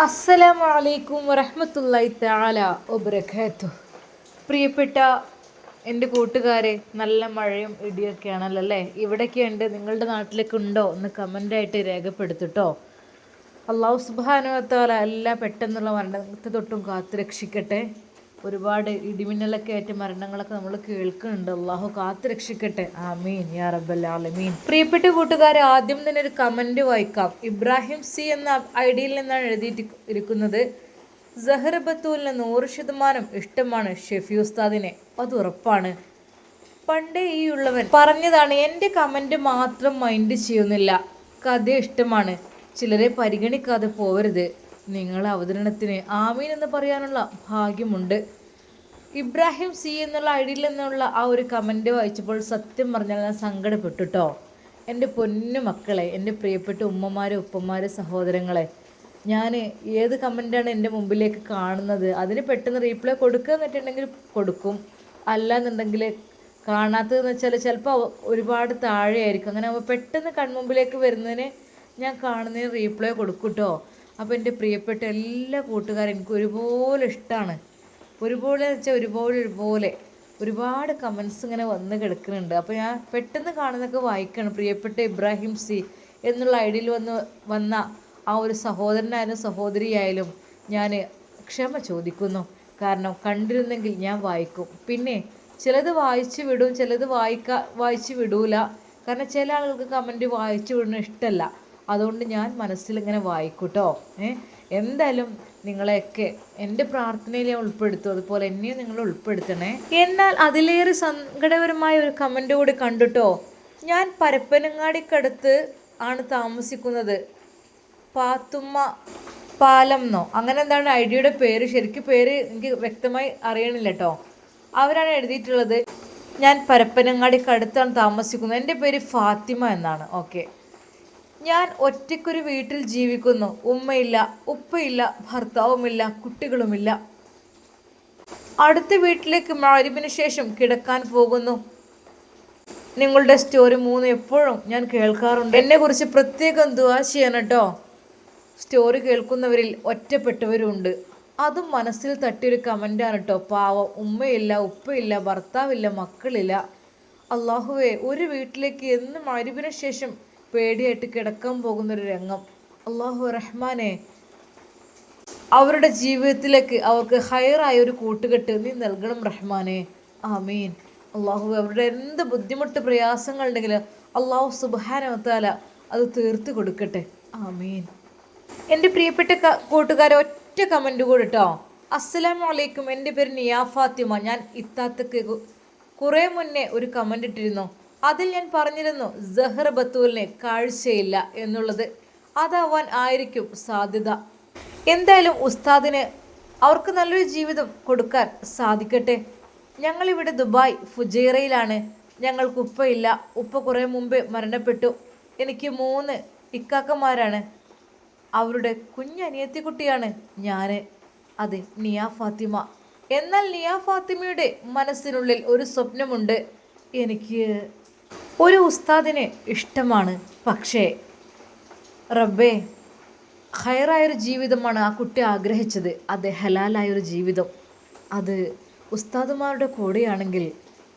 അസ്സലാമു അലൈക്കും വറഹ്മത്തുള്ളാഹി തആല വബറകാതുഹു. പ്രിയപ്പെട്ട എൻ്റെ കൂട്ടുകാരെ, നല്ല മഴയും ഇടിയൊക്കെയാണല്ലോ അല്ലേ? ഇവിടെയൊക്കെ ഉണ്ട്. നിങ്ങളുടെ നാട്ടിലേക്ക് ഉണ്ടോ എന്ന് കമൻ്റായിട്ട് രേഖപ്പെടുത്തിട്ടോ. അള്ളാഹു സുബ്ഹാനഹു വ തആല എല്ലാം പെട്ടെന്നുള്ള മരണത്തെ തൊട്ടും കാത്തു രക്ഷിക്കട്ടെ. ഒരുപാട് ഇടിമിന്നലൊക്കെ ആയിട്ട് മരണങ്ങളൊക്കെ നമ്മൾ കേൾക്കുന്നുണ്ട്. അള്ളാഹു കാത്തു രക്ഷിക്കട്ടെ. ആമീൻ യാ റബ്ബൽ ആലമീൻ. പ്രിയപ്പെട്ട കൂട്ടുകാരെ, ആദ്യം തന്നെ ഒരു കമൻറ്റ് വായിക്കാം. ഇബ്രാഹിം സി എന്ന ഐഡിയിൽ നിന്നാണ് എഴുതിയിട്ട് ഇരിക്കുന്നത്. സഹർ ബത്തൂലിന് 100% ഇഷ്ടമാണ് ഷെഫി ഉസ്താദിനെ, അത് ഉറപ്പാണ്. പണ്ടേ ഈ ഉള്ളവൻ പറഞ്ഞതാണ്. എൻ്റെ കമൻറ്റ് മാത്രം മൈൻഡ് ചെയ്യുന്നില്ല, കഥ ഇഷ്ടമാണ്, ചിലരെ പരിഗണിക്കാതെ പോവരുത്. നിങ്ങളെ അവതരണത്തിന് ആമീൻ എന്ന് പറയാനുള്ള ഭാഗ്യമുണ്ട്. ഇബ്രാഹിം സി എന്നുള്ള ഐഡിയിൽ നിന്നുള്ള ആ ഒരു കമൻറ്റ് വായിച്ചപ്പോൾ സത്യം പറഞ്ഞാൽ ഞാൻ സങ്കടപ്പെട്ടു കേട്ടോ. എൻ്റെ പൊന്നു മക്കളെ, എൻ്റെ പ്രിയപ്പെട്ട ഉമ്മമാരെ, ഉപ്പമാരെ, സഹോദരങ്ങളെ, ഞാൻ ഏത് കമൻറ്റാണ് എൻ്റെ മുമ്പിലേക്ക് കാണുന്നത് അതിന് പെട്ടെന്ന് റീപ്ലൈ കൊടുക്കുക എന്നിട്ടുണ്ടെങ്കിൽ കൊടുക്കും. അല്ല എന്നുണ്ടെങ്കിൽ കാണാത്തതെന്ന് വെച്ചാൽ ചിലപ്പോൾ ഒരുപാട് താഴെയായിരിക്കും. അങ്ങനെ പെട്ടെന്ന് കൺമുമ്പിലേക്ക് വരുന്നതിന് ഞാൻ കാണുന്നതിന് റീപ്ലൈ കൊടുക്കും കേട്ടോ. അപ്പോൾ എൻ്റെ പ്രിയപ്പെട്ട എല്ലാ കൂട്ടുകാരും എനിക്ക് ഒരുപോലെ ഇഷ്ടമാണ്. ഒരുപോലെ വെച്ചാൽ ഒരുപോലെ ഒരുപാട് കമൻസ് ഇങ്ങനെ വന്ന് കിടക്കുന്നുണ്ട്. അപ്പോൾ ഞാൻ പെട്ടെന്ന് കാണുന്നതൊക്കെ വായിക്കണം. പ്രിയപ്പെട്ട ഇബ്രാഹിം സി എന്നുള്ള ഐഡിയിൽ വന്ന ആ ഒരു സഹോദരനായാലും സഹോദരിയായാലും ഞാൻ ക്ഷമ ചോദിക്കുന്നു. കാരണം കണ്ടിരുന്നെങ്കിൽ ഞാൻ വായിക്കും. പിന്നെ ചിലത് വായിച്ചു വിടും, ചിലത് വായിച്ചു വിടൂല. കാരണം ചില ആളുകൾക്ക് കമൻറ്റ് വായിച്ചു വിടുന്ന ഇഷ്ടമല്ല. അതുകൊണ്ട് ഞാൻ മനസ്സിലിങ്ങനെ വായിക്കൂട്ടോ. എന്തായാലും നിങ്ങളെയൊക്കെ എൻ്റെ പ്രാർത്ഥനയിൽ ഞാൻ ഉൾപ്പെടുത്തും. അതുപോലെ എന്നെയും നിങ്ങൾ ഉൾപ്പെടുത്തണേ. എന്നാൽ അതിലേറെ സങ്കടകരമായ ഒരു കമൻ്റ് കൂടി കണ്ടുട്ടോ. ഞാൻ പരപ്പനങ്ങാടിക്കടുത്ത് ആണ് താമസിക്കുന്നത്. പാത്തുമ്മ പാലം എന്നോ അങ്ങനെ എന്താണ് ഐഡിയുടെ പേര്, ശരിക്കും പേര് എനിക്ക് വ്യക്തമായി അറിയണില്ല കേട്ടോ. അവരാണ് എഴുതിയിട്ടുള്ളത്. ഞാൻ പരപ്പനങ്ങാടിക്കടുത്താണ് താമസിക്കുന്നത്. എൻ്റെ പേര് ഫാത്തിമ എന്നാണ്. ഓക്കെ. ഞാൻ ഒറ്റയ്ക്കൊരു വീട്ടിൽ ജീവിക്കുന്നു. ഉമ്മയില്ല, ഉപ്പയില്ല, ഭർത്താവുമില്ല, കുട്ടികളുമില്ല. അടുത്ത വീട്ടിലേക്ക് മഗ്‌രിബിന് ശേഷം കിടക്കാൻ പോകുന്നു. നിങ്ങളുടെ സ്റ്റോറി 3 എപ്പോഴും ഞാൻ കേൾക്കാറുണ്ട്. എന്നെക്കുറിച്ച് പ്രത്യേകം ദുആ ചെയ്യണം കേട്ടോ. സ്റ്റോറി കേൾക്കുന്നവരിൽ ഒറ്റപ്പെട്ടവരുണ്ട്. അതും മനസ്സിൽ തട്ടിയൊരു കമൻ്റാണ് കേട്ടോ. പാവം, ഉമ്മയില്ല, ഉപ്പയില്ല, ഭർത്താവില്ല, മക്കളില്ല. അള്ളാഹുവേ, ഒരു വീട്ടിലേക്ക് എന്നും മഗ്‌രിബിന് ശേഷം പേടിയായിട്ട് കിടക്കാൻ പോകുന്നൊരു രംഗം. അള്ളാഹു റഹ്മാനെ, അവരുടെ ജീവിതത്തിലേക്ക് അവർക്ക് ഹൈറായ ഒരു കൂട്ടുകെട്ട് നീ നൽകണം റഹ്മാനെ. ആമീൻ. അള്ളാഹു അവരുടെ എന്ത് ബുദ്ധിമുട്ട് പ്രയാസങ്ങളുണ്ടെങ്കിലും അള്ളാഹു സുബ്ഹാനഹു വ തആല അത് തീർത്ത് കൊടുക്കട്ടെ. ആമീൻ. എൻ്റെ പ്രിയപ്പെട്ട കൂട്ടുകാരെ, ഒറ്റ കമൻറ്റ് കൂടി കേട്ടോ. അസ്സലാമു അലൈക്കും, എൻ്റെ പേര് നിയാ ഫാത്തിമ. ഞാൻ ഇത്താത്തക്ക് കുറേ മുന്നേ ഒരു കമൻ്റ് ഇട്ടിരുന്നു. അതിൽ ഞാൻ പറഞ്ഞിരുന്നു സഹർ ബത്തൂലിന് കാഴ്ചയില്ല എന്നുള്ളത്. അതാവാൻ ആയിരിക്കും സാധ്യത. എന്തായാലും ഉസ്താദിന് അവർക്ക് നല്ലൊരു ജീവിതം കൊടുക്കാൻ സാധിക്കട്ടെ. ഞങ്ങളിവിടെ ദുബായ് ഫുജൈറയിലാണ്. ഞങ്ങൾക്ക് ഉപ്പയില്ല. ഉപ്പ കുറേ മുമ്പേ മരണപ്പെട്ടു. എനിക്ക് 3 ഇക്കാക്കമാരാണ്. അവരുടെ കുഞ്ഞനിയത്തിക്കുട്ടിയാണ് ഞാൻ. അതെ, നിയാ ഫാത്തിമ. എന്നാൽ നിയാ ഫാത്തിമയുടെ മനസ്സിനുള്ളിൽ ഒരു സ്വപ്നമുണ്ട്. എനിക്ക് ഒരു ഉസ്താദിനെ ഇഷ്ടമാണ്. പക്ഷേ റബ്ബേ, ഹൈറായൊരു ജീവിതമാണ് ആ കുട്ടി ആഗ്രഹിച്ചത്. അത് ഹലാലായൊരു ജീവിതം. അത് ഉസ്താദുമാരുടെ കൂടെയാണെങ്കിൽ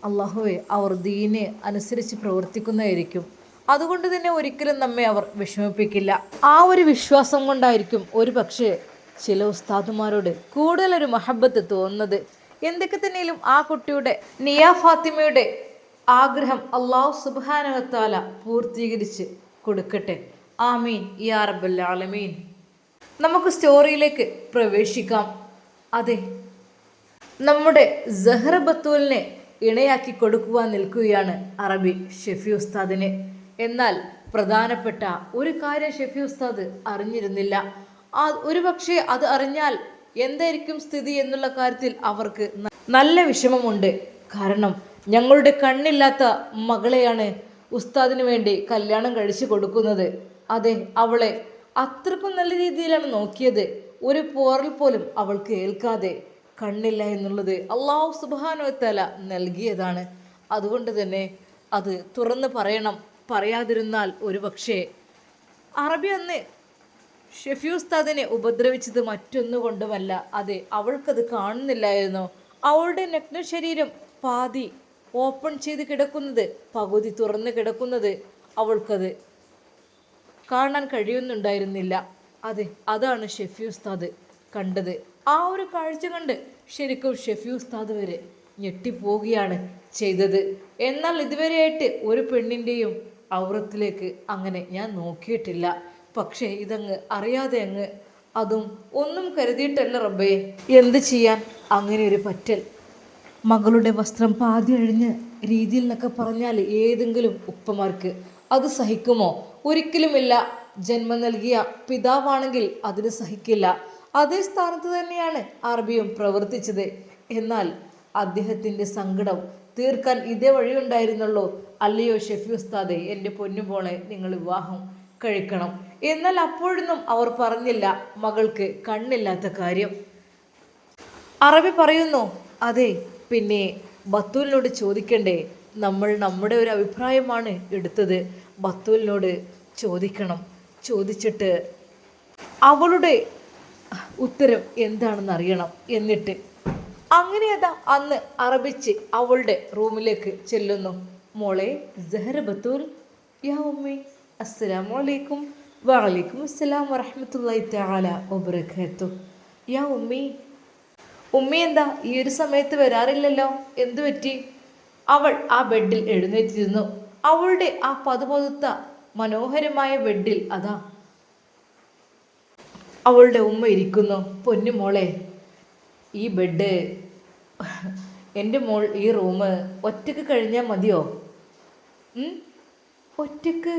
അള്ളാഹുവെ അവർ ദീനെ അനുസരിച്ച് പ്രവർത്തിക്കുന്നതായിരിക്കും. അതുകൊണ്ട് തന്നെ ഒരിക്കലും നമ്മെ അവർ വിഷമിപ്പിക്കില്ല. ആ ഒരു വിശ്വാസം കൊണ്ടായിരിക്കും ഒരു പക്ഷേ ചില ഉസ്താദുമാരോട് കൂടുതലൊരു മഹബത്ത് തോന്നുന്നത്. എന്തൊക്കെ തന്നെയും ആ കുട്ടിയുടെ നിയാ ഫാത്തിമയുടെ ആഗ്രഹം അള്ളാഹു സുബ്ഹാനഹു വ തആല പൂർത്തീകരിച്ച് കൊടുക്കട്ടെ. ആമീൻ യാ റബ്ബൽ ആലമീൻ. നമുക്ക് സ്റ്റോറിയിലേക്ക് പ്രവേശിക്കാം. അതെ, നമ്മുടെ സഹർ ബത്തൂലിനെ ഇണയാക്കി കൊടുക്കുവാൻ നിൽക്കുകയാണ് അറബി ഷെഫി ഉസ്താദിനെ. എന്നാൽ പ്രധാനപ്പെട്ട ഒരു കാര്യം ഷെഫി ഉസ്താദ് അറിഞ്ഞിരുന്നില്ല. ഒരു പക്ഷേ അത് അറിഞ്ഞാൽ എന്തായിരിക്കും സ്ഥിതി എന്നുള്ള കാര്യത്തിൽ അവർക്ക് നല്ല വിഷമമുണ്ട്. കാരണം ഞങ്ങളുടെ കണ്ണില്ലാത്ത മകളെയാണ് ഉസ്താദിന് വേണ്ടി കല്യാണം കഴിച്ചു കൊടുക്കുന്നത്. അതെ, അവളെ അത്രക്കും നല്ല രീതിയിലാണ് നോക്കിയത്. ഒരു പോറൽ പോലും അവൾക്ക് ഏൽക്കാതെ. കണ്ണില്ല എന്നുള്ളത് അല്ലാഹു സുബ്ഹാനഹു വ തആല നൽകിയതാണ്. അതുകൊണ്ട് തന്നെ അത് തുറന്ന് പറയണം. പറയാതിരുന്നാൽ ഒരു പക്ഷേ അറബി അന്ന് ഷെഫി ഉസ്താദിനെ ഉപദ്രവിച്ചത് മറ്റൊന്നുകൊണ്ടുമല്ല, അതെ അവൾക്കത് കാണുന്നില്ലായിരുന്നു. അവളുടെ നഗ്ന ശരീരം പാതി ഓപ്പൺ ചെയ്ത് കിടക്കുന്നത്, പകുതി തുറന്ന് കിടക്കുന്നത് അവൾക്കത് കാണാൻ കഴിയുന്നുണ്ടായിരുന്നില്ല. അതെ, അതാണ് ഷെഫി ഉസ്താദ് കണ്ടത്. ആ ഒരു കാഴ്ച കണ്ട് ശരിക്കും ഷെഫി ഉസ്താദ് വരെ ഞെട്ടിപ്പോവുകയാണ് ചെയ്തത്. എന്നാൽ ഇതുവരെയായിട്ട് ഒരു പെണ്ണിൻ്റെയും ഔറത്തിലേക്ക് അങ്ങനെ ഞാൻ നോക്കിയിട്ടില്ല. പക്ഷേ ഇതങ്ങ് അറിയാതെ അങ്ങ്, അതും ഒന്നും കരുതിയിട്ടല്ല റബ്ബേ, എന്ത് ചെയ്യാൻ അങ്ങനെ ഒരു പറ്റൽ. മകളുടെ വസ്ത്രം പാതി അഴിഞ്ഞ രീതിയിൽ എന്നൊക്കെ പറഞ്ഞാൽ ഏതെങ്കിലും ഉപ്പമാർക്ക് അത് സഹിക്കുമോ? ഒരിക്കലുമില്ല. ജന്മം നൽകിയ പിതാവാണെങ്കിൽ അതിന് സഹിക്കില്ല. അതേ സ്ഥാനത്ത് തന്നെയാണ് അറബിയും പ്രവർത്തിച്ചത്. എന്നാൽ അദ്ദേഹത്തിൻ്റെ സങ്കടം തീർക്കാൻ ഇതേ വഴിയുണ്ടായിരുന്നുള്ളൂ. അല്ലയോ ഷെഫി ഉസ്താദെ, എൻ്റെ പൊന്നുപോളെ നിങ്ങൾ വിവാഹം കഴിക്കണം. എന്നാൽ അപ്പോഴൊന്നും അവർ പറഞ്ഞില്ല മകൾക്ക് കണ്ണില്ലാത്ത കാര്യം. അറബി പറയുന്നു, അതെ പിന്നെ ബത്തൂലിനോട് ചോദിക്കണ്ടേ, നമ്മൾ നമ്മുടെ ഒരു അഭിപ്രായമാണ് എടുത്തത്. ബത്തൂലിനോട് ചോദിക്കണം, ചോദിച്ചിട്ട് അവളുടെ ഉത്തരം എന്താണെന്ന് അറിയണം. എന്നിട്ട് അങ്ങനെയതാ അന്ന് അറബിച്ച് അവളുടെ റൂമിലേക്ക് ചെല്ലുന്നു. മോളെ സഹറ ബത്തൂൽ, യാ ഉമ്മി, അസ്സലാമു അലൈക്കും. വഅലൈക്കും അസ്സലാം വറഹ്മത്തുള്ളാഹി തആല വബറകാതുഹു. യാ ഉമ്മി, ഉമ്മി എന്താ ഈ ഒരു സമയത്ത് വരാറില്ലല്ലോ, എന്തു പറ്റി? അവൾ ആ ബെഡിൽ എഴുന്നേറ്റിരുന്നു. അവളുടെ ആ പതുപതുത്ത മനോഹരമായ ബെഡിൽ അതാ അവളുടെ ഉമ്മ ഇരിക്കുന്നു. പൊന്നുമോളെ, ഈ ബെഡ്, എൻ്റെ മോൾ ഈ റൂം ഒറ്റയ്ക്ക് കഴിഞ്ഞാൽ മതിയോ? ഒറ്റയ്ക്ക്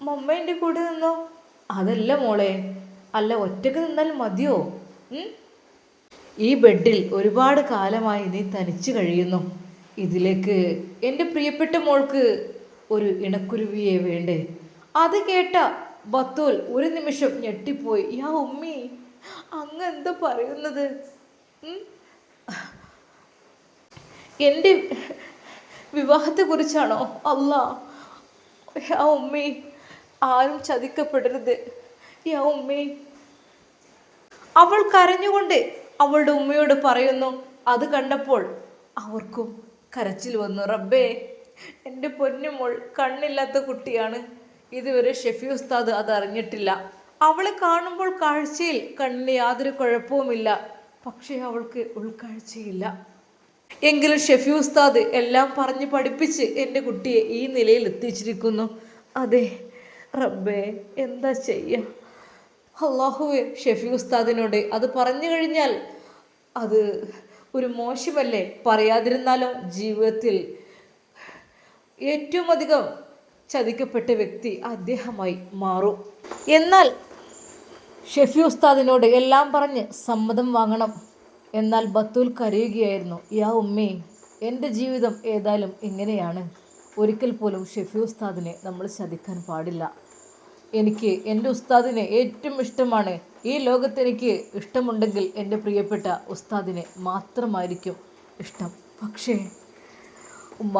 മമ്മേൻ്റെ കൂടെ നിന്നോ? അതല്ല മോളെ, അല്ല ഒറ്റയ്ക്ക് നിന്നാൽ മതിയോ? ഈ ബെഡിൽ ഒരുപാട് കാലമായി നീ തനിച്ച് കഴിയുന്നു. ഇതിലേക്ക് എൻ്റെ പ്രിയപ്പെട്ട മോൾക്ക് ഒരു ഇണക്കുരുവിയെ വേണ്ടേ? അത് കേട്ട ബത്തൂൽ ഒരു നിമിഷം ഞെട്ടിപ്പോയി. യാ ഉമ്മി, അങ്ങ് എന്താ പറയുന്നത്? എൻ്റെ വിവാഹത്തെക്കുറിച്ചാണോ? അല്ലാ, യാ ഉമ്മി, ആരും ചതിക്കപ്പെടരുത് യാ ഉമ്മി. അവൾ കരഞ്ഞുകൊണ്ട് അവളുടെ ഉമ്മയോട് പറയുന്നു. അത് കണ്ടപ്പോൾ അവർക്കും കരച്ചിൽ വന്നു. റബ്ബേ, എൻ്റെ പൊന്നുമോൾ കണ്ണില്ലാത്ത കുട്ടിയാണ്. ഇതുവരെ ഷെഫി ഉസ്താദ് അത് അറിഞ്ഞിട്ടില്ല. അവളെ കാണുമ്പോൾ കാഴ്ചയിൽ കണ്ണിന് യാതൊരു കുഴപ്പവുമില്ല, പക്ഷേ അവൾക്ക് ഉൾക്കാഴ്ചയില്ല. എങ്കിലും ഷെഫി ഉസ്താദ് എല്ലാം പറഞ്ഞ് പഠിപ്പിച്ച് എൻ്റെ കുട്ടിയെ ഈ നിലയിൽ എത്തിച്ചിരിക്കുന്നു. അതെ റബ്ബേ, എന്താ ചെയ്യുക? അള്ളാഹുവേ, ഷെഫി ഉസ്താദിനോട് അത് പറഞ്ഞു കഴിഞ്ഞാൽ അത് ഒരു മോശമല്ലേ? പറയാതിരുന്നാലോ? ജീവിതത്തിൽ ഏറ്റവും അധികം ചതിക്കപ്പെട്ട വ്യക്തി അദ്ദേഹമായി മാറും. എന്നാൽ ഷെഫി ഉസ്താദിനോട് എല്ലാം പറഞ്ഞ് സമ്മതം വാങ്ങണം. എന്നാൽ ബത്തൂൽ കരയുകയായിരുന്നു. യാ ഉമ്മേ, എൻ്റെ ജീവിതം ഏതായാലും ഇങ്ങനെയാണ്. ഒരിക്കൽ പോലും ഷെഫി ഉസ്താദിനെ നമ്മൾ ചതിക്കാൻ പാടില്ല. എനിക്ക് എൻ്റെ ഉസ്താദിനെ ഏറ്റവും ഇഷ്ടമാണ്. ഈ ലോകത്ത് എനിക്ക് ഇഷ്ടമുണ്ടെങ്കിൽ എൻ്റെ പ്രിയപ്പെട്ട ഉസ്താദിനെ മാത്രമായിരിക്കും ഇഷ്ടം. പക്ഷേ ഉമ്മ,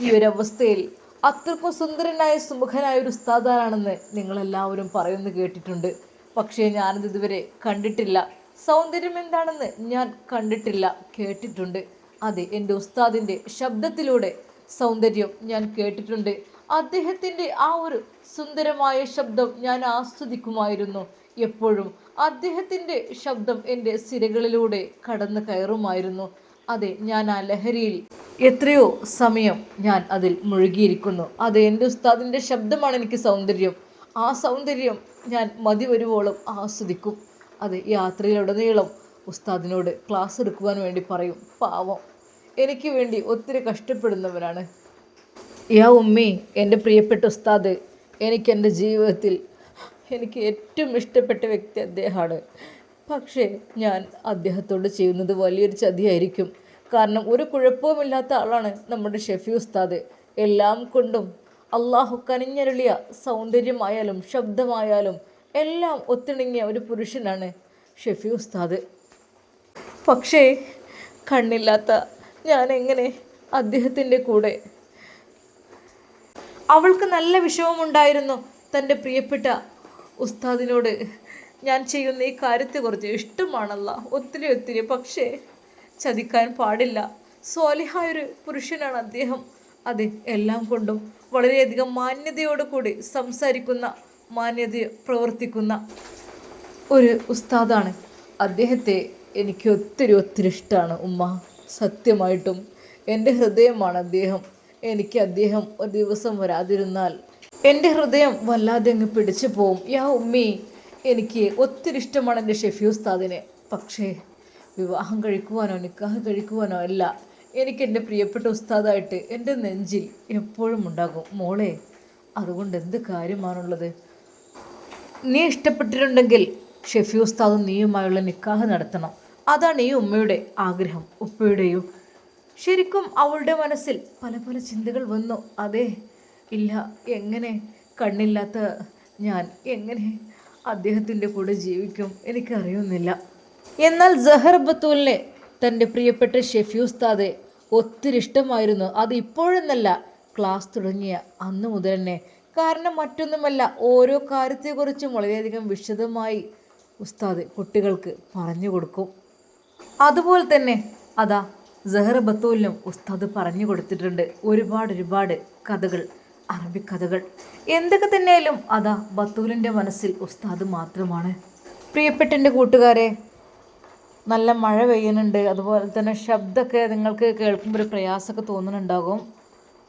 ഈ ഒരവസ്ഥയിൽ അത്രക്കും സുന്ദരനായ സുമുഖനായ ഒരു ഉസ്താദാണെന്ന് നിങ്ങളെല്ലാവരും പറയുന്നു കേട്ടിട്ടുണ്ട്. പക്ഷേ ഞാനത് ഇതുവരെ കണ്ടിട്ടില്ല. സൗന്ദര്യം എന്താണെന്ന് ഞാൻ കണ്ടിട്ടില്ല, കേട്ടിട്ടുണ്ട്. അതെ, എൻ്റെ ഉസ്താദിൻ്റെ ശബ്ദത്തിലൂടെ സൗന്ദര്യം ഞാൻ കേട്ടിട്ടുണ്ട്. അദ്ദേഹത്തിൻ്റെ ആ ഒരു സുന്ദരമായ ശബ്ദം ഞാൻ ആസ്വദിക്കുമായിരുന്നു. എപ്പോഴും അദ്ദേഹത്തിൻ്റെ ശബ്ദം എൻ്റെ സിരകളിലൂടെ കടന്നു കയറുമായിരുന്നു. അതെ, ഞാൻ ആ ലഹരിയിൽ എത്രയോ സമയം ഞാൻ അതിൽ മുഴുകിയിരിക്കുന്നു. അതെ, എൻ്റെ ഉസ്താദിൻ്റെ ശബ്ദമാണ് എനിക്ക് സൗന്ദര്യം. ആ സൗന്ദര്യം ഞാൻ മതി വരുവോളം ആസ്വദിക്കും. അതെ, യാത്രയിലുടനീളം ഉസ്താദിനോട് ക്ലാസ് എടുക്കുവാൻ വേണ്ടി പറയും. പാവം, എനിക്ക് വേണ്ടി ഒത്തിരി കഷ്ടപ്പെടുന്നവരാണ്. യാ ഉമ്മി, എൻ്റെ പ്രിയപ്പെട്ട ഉസ്താദ്, എൻ്റെ ജീവിതത്തിൽ എനിക്ക് ഏറ്റവും ഇഷ്ടപ്പെട്ട വ്യക്തി അദ്ദേഹമാണ്. പക്ഷേ ഞാൻ അദ്ദേഹത്തോട് ചെയ്യുന്നത് വലിയൊരു ചതിയായിരിക്കും. കാരണം ഒരു കുഴപ്പവുമില്ലാത്ത ആളാണ് നമ്മുടെ ഷെഫി ഉസ്താദ്. എല്ലാം കൊണ്ടും അള്ളാഹു കനിഞ്ഞരുളിയ സൗന്ദര്യമായാലും ശബ്ദമായാലും എല്ലാം ഒത്തിണങ്ങിയ ഒരു പുരുഷനാണ് ഷെഫി ഉസ്താദ്. പക്ഷേ കണ്ണില്ലാത്ത ഞാൻ എങ്ങനെ അദ്ദേഹത്തിൻ്റെ കൂടെ? അവൾക്ക് നല്ല വിഷമമുണ്ടായിരുന്നു തൻ്റെ പ്രിയപ്പെട്ട ഉസ്താദിനോട് ഞാൻ ചെയ്യുന്ന ഈ കാര്യത്തെക്കുറിച്ച് ഇഷ്ടമാണല്ല, ഒത്തിരി ഒത്തിരി. പക്ഷേ ചതിക്കാൻ പാടില്ല. സ്വാലിഹായൊരു പുരുഷനാണ് അദ്ദേഹം. അതെ, എല്ലാം കൊണ്ടും വളരെയധികം മാന്യതയോടുകൂടി സംസാരിക്കുന്ന, മാന്യത പ്രവർത്തിക്കുന്ന ഒരു ഉസ്താദാണ്. അദ്ദേഹത്തെ എനിക്ക് ഒത്തിരി ഒത്തിരി ഇഷ്ടമാണ് ഉമ്മ. സത്യമായിട്ടും എൻ്റെ ഹൃദയമാണ് അദ്ദേഹം. എനിക്ക് അദ്ദേഹം ഒരു ദിവസം വരാതിരുന്നാൽ എൻ്റെ ഹൃദയം വല്ലാതെ അങ്ങ് പിടിച്ചു പോവും. യാ ഉമ്മി, എനിക്ക് ഒത്തിരി ഇഷ്ടമാണ് എൻ്റെ ഷെഫി ഉസ്താദിനെ. പക്ഷേ വിവാഹം കഴിക്കുവാനോ നിക്കാഹ് കഴിക്കുവാനോ അല്ല, എനിക്ക് എൻ്റെ പ്രിയപ്പെട്ട ഉസ്താദായിട്ട് എൻ്റെ നെഞ്ചിൽ എപ്പോഴും ഉണ്ടാകും മോളെ. അതുകൊണ്ട് എന്ത് കാര്യമാണുള്ളത്? നീ ഇഷ്ടപ്പെട്ടിട്ടുണ്ടെങ്കിൽ ഷെഫി ഉസ്താദും നീയുമായുള്ള നിക്കാഹ് നടത്തണം. അതാണ് ഈ ഉമ്മയുടെ ആഗ്രഹം, ഉപ്പയുടെയും. ശരിക്കും അവളുടെ മനസ്സിൽ പല പല ചിന്തകൾ വന്നു. അതെ, ഇല്ല, എങ്ങനെ കണ്ണില്ലാത്ത ഞാൻ എങ്ങനെ അദ്ദേഹത്തിൻ്റെ കൂടെ ജീവിക്കും? എനിക്കറിയുന്നില്ല. എന്നാൽ സഹർ ബത്തൂലിനെ തൻ്റെ പ്രിയപ്പെട്ട ഷെഫി ഉസ്താദെ ഒത്തിരി ഇഷ്ടമായിരുന്നു. അത് ഇപ്പോഴെന്നല്ല, ക്ലാസ് തുടങ്ങിയ അന്ന് മുതൽ തന്നെ. കാരണം മറ്റൊന്നുമല്ല, ഓരോ കാര്യത്തെക്കുറിച്ചും വളരെയധികം വിശദമായി ഉസ്താദ് കുട്ടികൾക്ക് പറഞ്ഞു കൊടുക്കും. അതുപോലെ തന്നെ അതാ സഹർ ബത്തൂലിനും ഉസ്താദ് പറഞ്ഞു കൊടുത്തിട്ടുണ്ട് ഒരുപാട് കഥകൾ, അറബിക്കഥകൾ. എന്തൊക്കെ തന്നെയായാലും അതാ ബത്തൂലിൻ്റെ മനസ്സിൽ ഉസ്താദ് മാത്രമാണ്. പ്രിയപ്പെട്ട എൻ്റെ കൂട്ടുകാരെ, നല്ല മഴ പെയ്യുന്നുണ്ട്. അതുപോലെ തന്നെ ശബ്ദമൊക്കെ നിങ്ങൾക്ക് കേൾക്കുമ്പോൾ ഒരു പ്രയാസമൊക്കെ തോന്നുന്നുണ്ടാകും.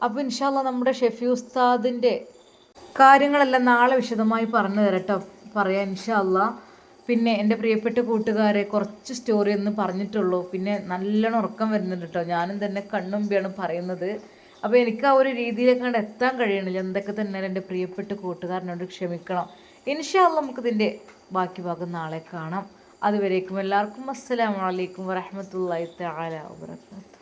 അപ്പോൾ ഇൻഷാ അല്ലാഹ് നമ്മുടെ ഷെഫി ഉസ്താദിൻ്റെ കാര്യങ്ങളെല്ലാം നാളെ വിശദമായി പറഞ്ഞു തരട്ടോ, പറയാം ഇൻഷാ അല്ലാഹ്. പിന്നെ എൻ്റെ പ്രിയപ്പെട്ട കൂട്ടുകാരെ, കുറച്ച് സ്റ്റോറി ഒന്ന് പറഞ്ഞിട്ടുള്ളൂ. പിന്നെ നല്ലോണം ഉറക്കം വരുന്നുണ്ട് കേട്ടോ. ഞാനും തന്നെ കണ്ണുമ്പിയാണ് പറയുന്നത്. അപ്പോൾ എനിക്ക് ആ ഒരു രീതിയിലേക്ക് കണ്ട് എത്താൻ കഴിയണില്ല. എന്തൊക്കെ തന്നെ എൻ്റെ പ്രിയപ്പെട്ട കൂട്ടുകാരനോട് ക്ഷമിക്കണം. ഇൻഷാ അല്ലാഹ് നമുക്കിതിൻ്റെ ബാക്കി ഭാഗം നാളെ കാണാം. അതുവരേക്കും എല്ലാവർക്കും അസ്സലാമു അലൈക്കും വറഹ്മത്തുള്ളാഹി തആല വബറകാതുഹു.